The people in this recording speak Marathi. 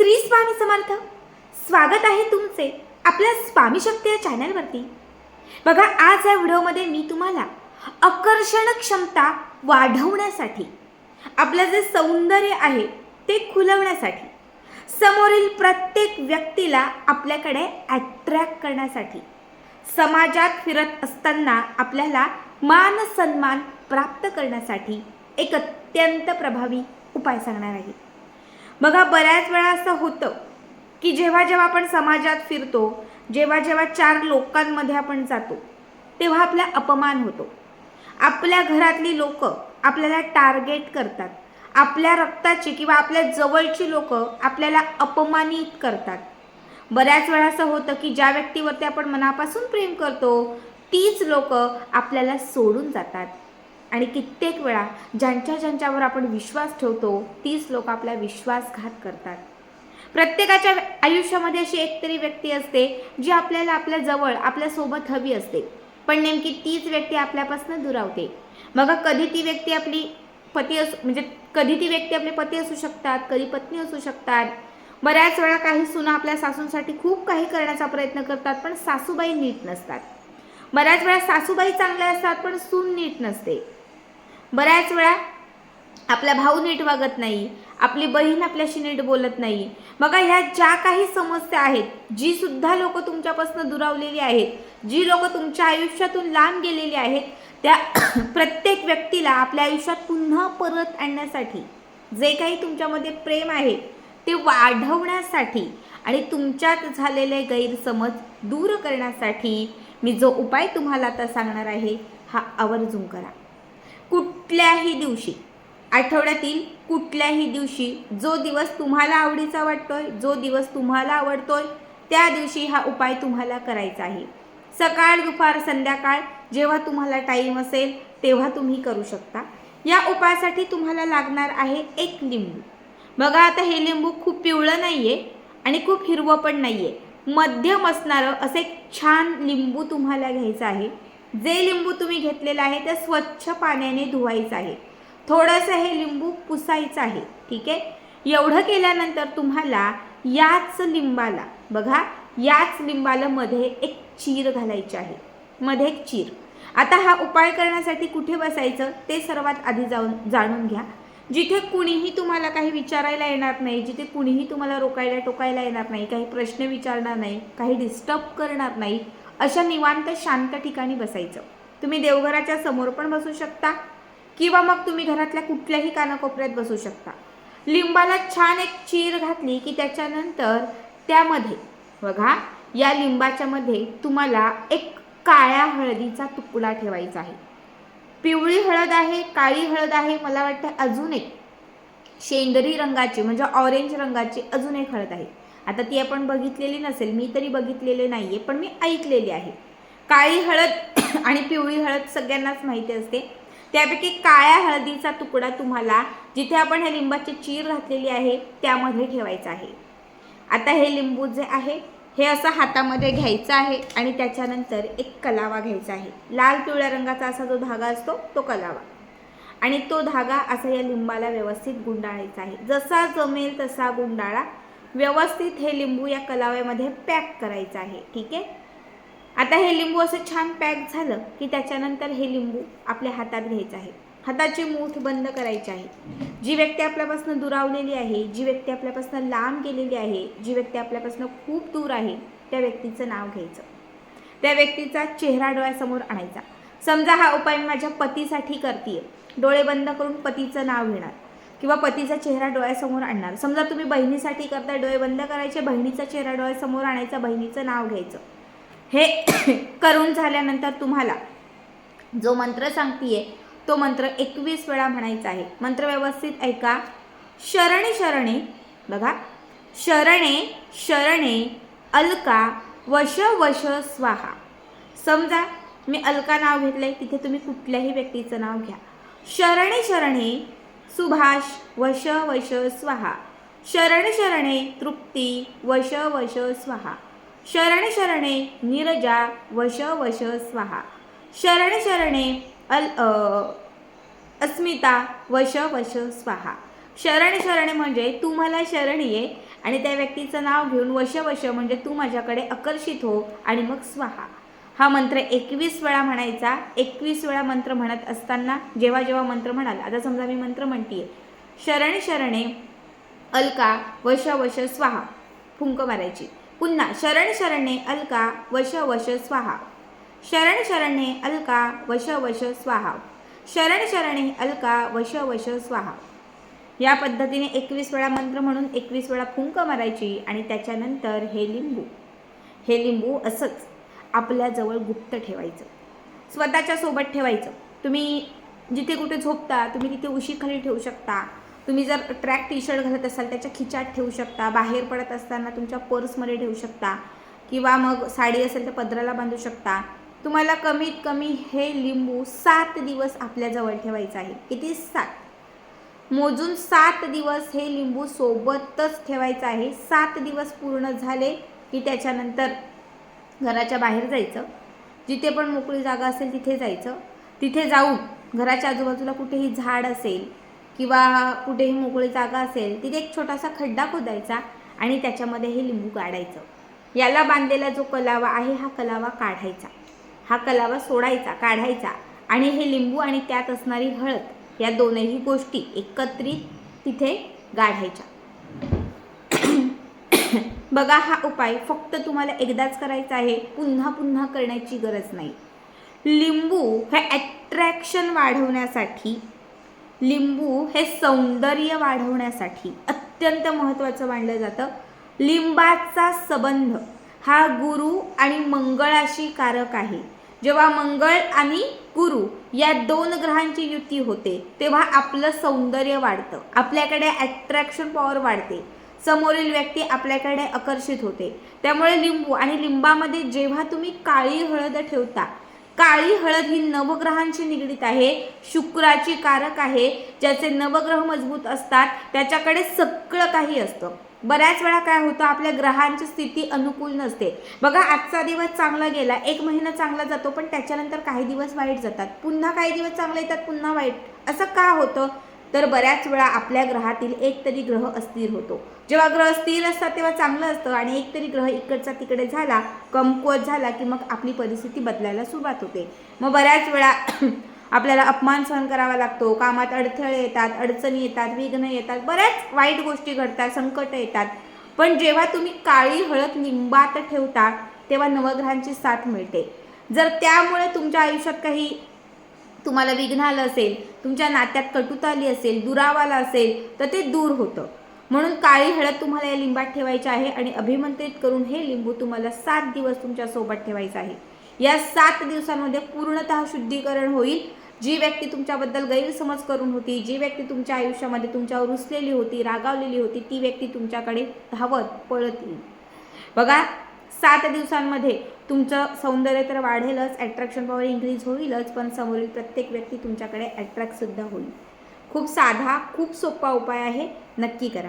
श्री स्वामी समर्थ. स्वागत आहे तुमचे आपल्या स्वामी शक्ती या चॅनलवरती. बघा, आज या व्हिडिओमध्ये मी तुम्हाला आकर्षण क्षमता वाढवण्यासाठी, आपलं जे सौंदर्य आहे ते खुलवण्यासाठी, समोरील प्रत्येक व्यक्तीला आपल्याकडे अट्रॅक्ट करण्यासाठी, समाजात फिरत असताना आपल्याला मान सन्मान प्राप्त करण्यासाठी एक अत्यंत प्रभावी उपाय सांगणार आहे. बघा, बऱ्याच वेळा असं होतं की जेव्हा जेव्हा आपण समाजात फिरतो, जेव्हा जेव्हा चार लोकांमध्ये आपण जातो, तेव्हा आपला अपमान होतो. आपल्या घरातली लोक आपल्याला टार्गेट करतात. आपल्या रक्ताची किंवा आपल्या जवळची लोक आपल्याला अपमानित करतात. बऱ्याच वेळा असं होतं की ज्या व्यक्तीवरती आपण मनापासून प्रेम करतो तीच लोक आपल्याला सोडून जातात. आणि कित्येक वेळा ज्यांच्यावर आपण विश्वास ठेवतो तीच लोक आपला विश्वासघात करतात. प्रत्येकाच्या आयुष्यामध्ये अशी एकतरी व्यक्ती असते जी आपल्याला आपल्या जवळ, आपल्यासोबत हवी असते, पण नेमकी तीच व्यक्ती आपल्यापासून दुरावते. मग कधी ती व्यक्ती आपली पती कधी ती व्यक्ती आपले पती असू शकतात, कधी पत्नी असू शकतात. बऱ्याच वेळा काही सुना आपल्या सासूंसाठी खूप काही करण्याचा प्रयत्न करतात, पण सासूबाई नीट नसतात. बऱ्याच वेळा सासूबाई चांगल्या असतात पण सून नीट नसते. बऱ्याच वेळा आपला भाऊ नीट वागत नाही, आपली बहीण आपल्याशी नीट बोलत नाही. बघा, ह्या ज्या काही समस्या आहेत, जी सुद्धा लोक तुमच्यापासून दुरावलेली आहेत, जी लोक तुमच्या आयुष्यातून लांब गेलेली आहेत, त्या प्रत्येक व्यक्तीला आपल्या आयुष्यात पुन्हा परत आणण्यासाठी, जे काही तुमच्यामध्ये प्रेम आहे ते वाढवण्यासाठी आणि तुमच्यात झालेले गैरसमज दूर करण्यासाठी मी जो उपाय तुम्हाला आता सांगणार आहे हा आवर्जून करा. कुठल्याही दिवशी, आठवड्यातील कुठल्याही दिवशी, जो दिवस तुम्हाला आवडीचा वाटतोय, जो दिवस तुम्हाला आवडतोय, त्या दिवशी हा उपाय तुम्हाला करायचा आहे. सकाळ, दुपार, संध्याकाळ, जेव्हा तुम्हाला टाईम असेल तेव्हा तुम्ही करू शकता. या उपायासाठी तुम्हाला लागणार आहे एक लिंबू. बघा, आता हे लिंबू खूप पिवळं नाहीये आणि खूप हिरवं पण नाहीये, मध्यम असणारं असं एक छान लिंबू तुम्हाला घ्यायचं आहे. जे लिंबू तुम्ही घेतलेलं आहे ते स्वच्छ पाण्याने धुवायचं आहे. थोडंसं हे लिंबू पुसायचं आहे. ठीक आहे. एवढं केल्यानंतर तुम्हाला याच लिंबाला, बघा, याच लिंबाला मध्ये एक चीर घालायची आहे. मध्ये एक चीर. आता हा उपाय करण्यासाठी कुठे बसायचं ते सर्वात आधी जाणून घ्या. जिथे कुणीही तुम्हाला काही विचारायला येणार नाही, जिथे कुणीही तुम्हाला रोकायला टोकायला येणार नाही, काही प्रश्न विचारणार नाही, काही डिस्टर्ब करणार नाही, अशा निवांत शांत ठिकाणी बसायचं. तुम्ही देवघराच्या समोर पण बसू शकता किंवा मग तुम्ही घरातल्या कुठल्याही कानाकोपऱ्यात बसू शकता. लिंबाला छान एक चीर घातली की त्याच्यानंतर त्यामध्ये, बघा, या लिंबाच्या मध्ये तुम्हाला एक काळ्या हळदीचा तुकडा ठेवायचा आहे. पिवळी हळद आहे, काळी हळद आहे, मला वाटतं अजून एक शेंदरी रंगाची म्हणजे ऑरेंज रंगाची अजून एक हळद आहे. आता ती आपण बघितलेली नसेल, मी तरी बघितलेले नाहीये, पण मी ऐकलेली आहे. काळी हळद आणि पिवळी हळद सगळ्यांनाच माहिती असते. त्यापैकी काळ्या हळदीचा तुकडा तुम्हाला जिथे आपण हे लिंबाची चीर घातलेली आहे त्यामध्ये ठेवायचा आहे. आता हे लिंबू जे आहे हे असं हातामध्ये घ्यायचं आहे आणि त्याच्यानंतर एक कलावा घ्यायचा आहे. लाल पिवळ्या रंगाचा असा जो धागा असतो तो कलावा, आणि तो धागा असा या लिंबाला व्यवस्थित गुंडाळायचा आहे. जसा जमेल तसा गुंडाळा. व्यवस्थित हे लिंबू या कलाव्यामध्ये पॅक करायचं आहे. ठीक आहे. आता हे लिंबू असं छान पॅक झालं की त्याच्यानंतर हे लिंबू आपल्या हातात घ्यायचं आहे. हाताची मूठ बंद करायची आहे. जी व्यक्ती आपल्यापासून दुरावलेली आहे, जी व्यक्ती आपल्यापासून लांब गेलेली आहे, जी व्यक्ती आपल्यापासून खूप दूर आहे, त्या व्यक्तीचं नाव घ्यायचं. त्या व्यक्तीचा चेहरा डोळ्यासमोर आणायचा. समजा हा उपाय माझ्या पतीसाठी करतीये, डोळे बंद करून पतीचं नाव घेणार किंवा पतीचा चेहरा डोळ्यासमोर आणणार. समजा तुम्ही बहिणीसाठी करताय, डोळे बंद करायचे, बहिणीचा चेहरा डोळ्यासमोर आणायचा, बहिणीचं नाव घ्यायचं. हे करून झाल्यानंतर तुम्हाला जो मंत्र सांगतीये तो मंत्र 21 वेळा म्हणायचा आहे. मंत्र व्यवस्थित ऐका. शरणे शरणे, बघा, शरणे शरणे अलका वश वश स्वाहा. समजा मी अलका नाव घेतलंय, तिथे तुम्ही कुठल्याही व्यक्तीचं नाव घ्या. शरणे शरणे सुभाष वश वश स्वाहा. शरणे शरणे तृप्ती वश वश स्वाहा. शरणे शरणे नीरजा वश वश स्वाहा. शरणे शरणे अस्मिता वश वश स्वाहा. शरण शरणे म्हणजे तू मला शरणी आहे आणि त्या व्यक्तीचं नाव घेऊन वश वश म्हणजे तू माझ्याकडे आकर्षित हो आणि मग स्वाहा हा मंत्र 21 वेळा म्हणायचा. 21 वेळा मंत्र म्हणत असताना जेव्हा जेव्हा मंत्र म्हणाल, आता समजा मी मंत्र म्हणतीये शरण शरणे अलका वश वश स्वाहा, फुंक मारायची. पुन्हा शरण शरणे अलका वश वश स्वाहा, शरण शरणे अलका वश वश स्वाहा, शरण शरणे अलका वश वश स्वाहा. या पद्धतीने 21 वेळा मंत्र म्हणून 21 वेळा फुंक मारायची आणि त्याच्यानंतर हे लिंबू असंच आपल्याजवळ गुप्त ठेवायचं, स्वतःच्या सोबत ठेवायचं. तुम्ही जिथे कुठे झोपता तुम्ही तिथे उशीखाली ठेवू शकता. तुम्ही जर ट्रॅक टी शर्ट घालत असाल त्याच्या खिचात ठेवू शकता. बाहेर पडत असताना तुमच्या पर्समध्ये ठेवू शकता किंवा मग साडी असेल तर पदराला बांधू शकता. तुम्हाला कमीत कमी हे लिंबू 7 दिवस आपल्याजवळ ठेवायचं आहे. किती? 7 मोजून 7 दिवस हे लिंबू सोबतच ठेवायचं आहे. 7 दिवस पूर्ण झाले की त्याच्यानंतर घराच्या बाहेर जायचं. जिथे पण मोकळी जागा असेल तिथे जायचं. तिथे जाऊन घराच्या आजूबाजूला कुठेही झाड असेल किंवा कुठेही मोकळी जागा असेल तिथे एक छोटासा खड्डा खोदायचा आणि त्याच्यामध्ये हे लिंबू काढायचं. याला बांधलेला जो कलावा आहे हा कलावा काढायचा, हा कलावा सोडायचा, काढायचा आणि हे लिंबू आणि त्यात असणारी हळद या दोनही गोष्टी एकत्रित तिथे गाढायच्या. बघा, हा उपाय फक्त तुम्हाला एकदाच करायचा आहे, पुन्हा पुन्हा करण्याची गरज नाही. लिंबू हे अट्रॅक्शन वाढवण्यासाठी, लिंबू हे सौंदर्य वाढवण्यासाठी अत्यंत महत्त्वाचं मानलं जातं. लिंबाचा संबंध हा गुरु आणि मंगळाशी कारक आहे. जेव्हा मंगळ आणि गुरु या 2 ग्रहांची युती होते तेव्हा आपलं सौंदर्य वाढतं, आपल्याकडे अट्रॅक्शन पॉवर वाढते, समोरील व्यक्ती आपल्याकडे आकर्षित होते. त्यामुळे लिंबू आणि लिंबामध्ये जेव्हा तुम्ही काळी हळद ठेवता, काळी हळद ही नवग्रहांशी निगडीत आहे, शुक्राची कारक आहे. ज्याचे नवग्रह मजबूत असतात त्याच्याकडे सगळं काही असतं. बऱ्याच वेळा काय होतं, आपल्या ग्रहांची स्थिती अनुकूल नसते. बघा, आजचा दिवस चांगला गेला, 1 महिना चांगला जातो, पण त्याच्यानंतर काही दिवस वाईट जातात, पुन्हा काही दिवस चांगले येतात, पुन्हा वाईट. असं का होतं? तर बऱ्याच वेळा आपल्या ग्रहातील एक तरी ग्रह अस्थिर होतो. जेव्हा ग्रह स्थिर असतात तेव्हा चांगलं असतं आणि एक तरी ग्रह इकडचा तिकडे झाला, कमकुवत झाला की मग आपली परिस्थिती बदलायला सुरुवात होते. मग बऱ्याच वेळा आपल्याला अपमान सहन करावा लागतो, कामात अडथळे येतात, अडचणी येतात, विघ्न येतात, बऱ्याच वाईट गोष्टी घडतात, संकट येतात. पण जेव्हा तुम्ही काळी हळद लिंबात ठेवता तेव्हा नवग्रहांची साथ मिळते. जर त्यामुळे तुमच्या आयुष्यात काही तुम्हाला विघ्न आलं असेल, तुमच्या नात्यात कटुता आली असेल, दुरावा आला असेल तर ते दूर होतं. म्हणून काळी हळद तुम्हाला या लिंबात ठेवायची आहे आणि अभिमंत्रित करून हे लिंबू तुम्हाला 7 दिवस तुमच्या सोबत ठेवायचं आहे. या 7 दिवसांमध्ये पूर्णतः शुद्धीकरण होईल. जी व्यक्ती तुमच्याबद्दल गैरसमज करून होती, जी व्यक्ती तुमच्या आयुष्यामध्ये तुमच्यावर रुसलेली होती, रागावलेली होती, ती व्यक्ती तुमच्याकडे धावत पळत येईल. बघा, 7 दिवसांमध्ये तुमचं सौंदर्य तर वाढेलच, अट्रॅक्शन पॉवर इन्क्रीज होईलच, पण समोरील प्रत्येक व्यक्ती तुमच्याकडे अट्रॅक्ट सुद्धा होईल. खूप साधा, खूप सोपा उपाय आहे, नक्की करा.